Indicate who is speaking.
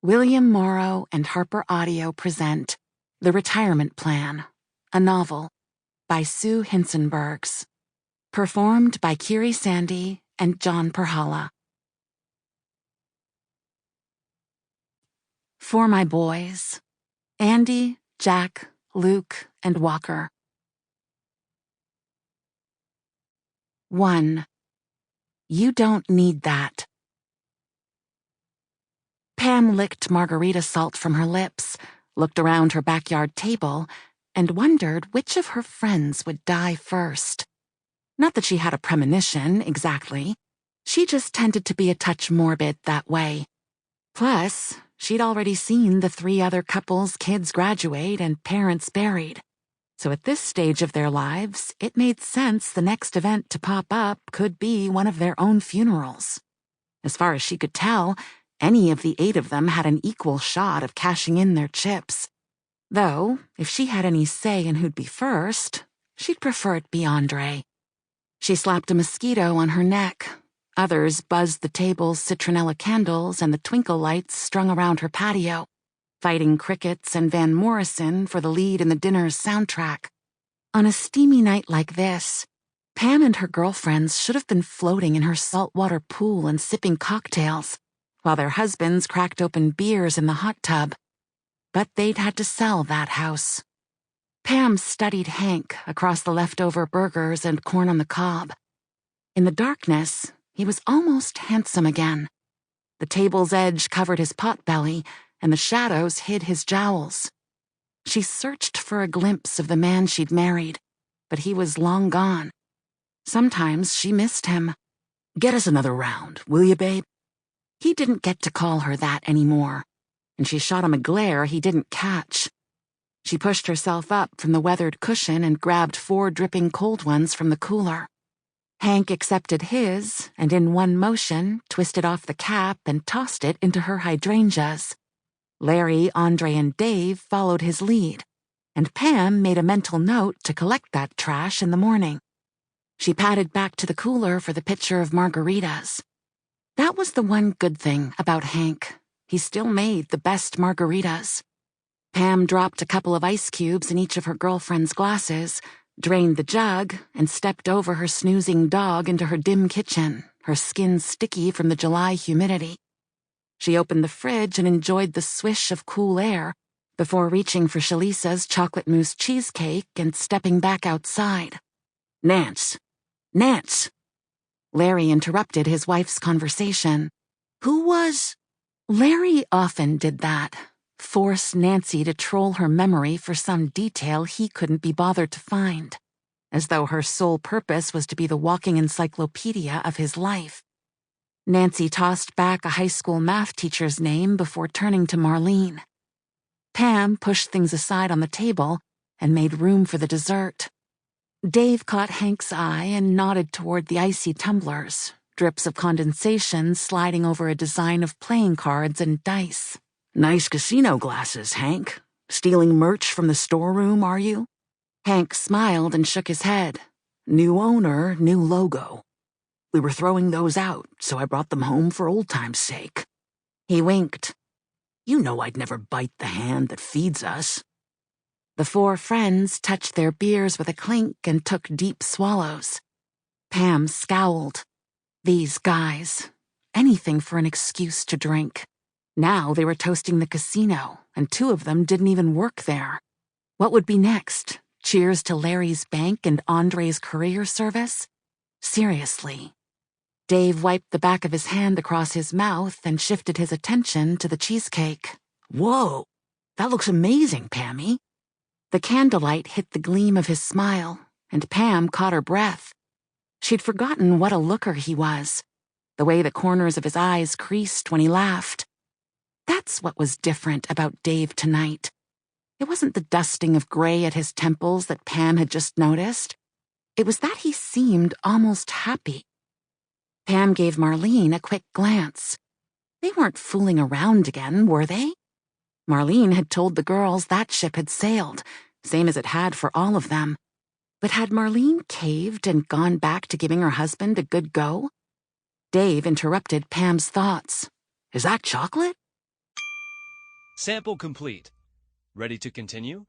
Speaker 1: William Morrow and HarperAudio present The Retirement Plan, a novel by Sue Hincenbergs, performed by Kiiri Sandy and John Pirhalla. For my boys, Andy, Jack, Luke, and Walker. 1. You don't need that. Pam licked margarita salt from her lips, looked around her backyard table, and wondered which of her friends would die first. Not that she had a premonition, exactly. She just tended to be a touch morbid that way. Plus, she'd already seen the 3 other couples' kids graduate and parents buried. So at this stage of their lives, it made sense the next event to pop up could be one of their own funerals. As far as she could tell, any of the 8 of them had an equal shot of cashing in their chips. Though, if she had any say in who'd be first, she'd prefer it be Andre. She slapped a mosquito on her neck. Others buzzed the table's citronella candles and the twinkle lights strung around her patio, fighting crickets and Van Morrison for the lead in the dinner's soundtrack. On a steamy night like this, Pam and her girlfriends should have been floating in her saltwater pool and sipping cocktails, while their husbands cracked open beers in the hot tub. But they'd had to sell that house. Pam studied Hank across the leftover burgers and corn on the cob. In the darkness, he was almost handsome again. The table's edge covered his potbelly, and the shadows hid his jowls. She searched for a glimpse of the man she'd married, but he was long gone. Sometimes she missed him. "Get us another round, will you, babe?" He didn't get to call her that anymore, and she shot him a glare he didn't catch. She pushed herself up from the weathered cushion and grabbed 4 dripping cold ones from the cooler. Hank accepted his, and in one motion, twisted off the cap and tossed it into her hydrangeas. Larry, Andre, and Dave followed his lead, and Pam made a mental note to collect that trash in the morning. She padded back to the cooler for the pitcher of margaritas. That was the one good thing about Hank. He still made the best margaritas. Pam dropped a couple of ice cubes in each of her girlfriend's glasses, drained the jug, and stepped over her snoozing dog into her dim kitchen, her skin sticky from the July humidity. She opened the fridge and enjoyed the swish of cool air before reaching for Shalisa's chocolate mousse cheesecake and stepping back outside. Nance! Larry interrupted his wife's conversation. Who was? Larry often did that. Force Nancy to troll her memory for some detail he couldn't be bothered to find, as though her sole purpose was to be the walking encyclopedia of his life. Nancy tossed back a high school math teacher's name before turning to Marlene. Pam pushed things aside on the table and made room for the dessert. Dave caught Hank's eye and nodded toward the icy tumblers, drips of condensation sliding over a design of playing cards and dice. Nice casino glasses, Hank. Stealing merch from the storeroom, are you? Hank smiled and shook his head. New owner, new logo. We were throwing those out, so I brought them home for old time's sake. He winked. You know I'd never bite the hand that feeds us. The 4 friends touched their beers with a clink and took deep swallows. Pam scowled. These guys. Anything for an excuse to drink. Now they were toasting the casino, and 2 of them didn't even work there. What would be next? Cheers to Larry's bank and Andre's courier service? Seriously. Dave wiped the back of his hand across his mouth and shifted his attention to the cheesecake. Whoa, that looks amazing, Pammy. The candlelight hit the gleam of his smile, and Pam caught her breath. She'd forgotten what a looker he was, the way the corners of his eyes creased when he laughed. That's what was different about Dave tonight. It wasn't the dusting of gray at his temples that Pam had just noticed. It was that he seemed almost happy. Pam gave Marlene a quick glance. They weren't fooling around again, were they? Marlene had told the girls that ship had sailed, same as it had for all of them. But had Marlene caved and gone back to giving her husband a good go? Dave interrupted Pam's thoughts. Is that chocolate?
Speaker 2: Sample complete. Ready to continue?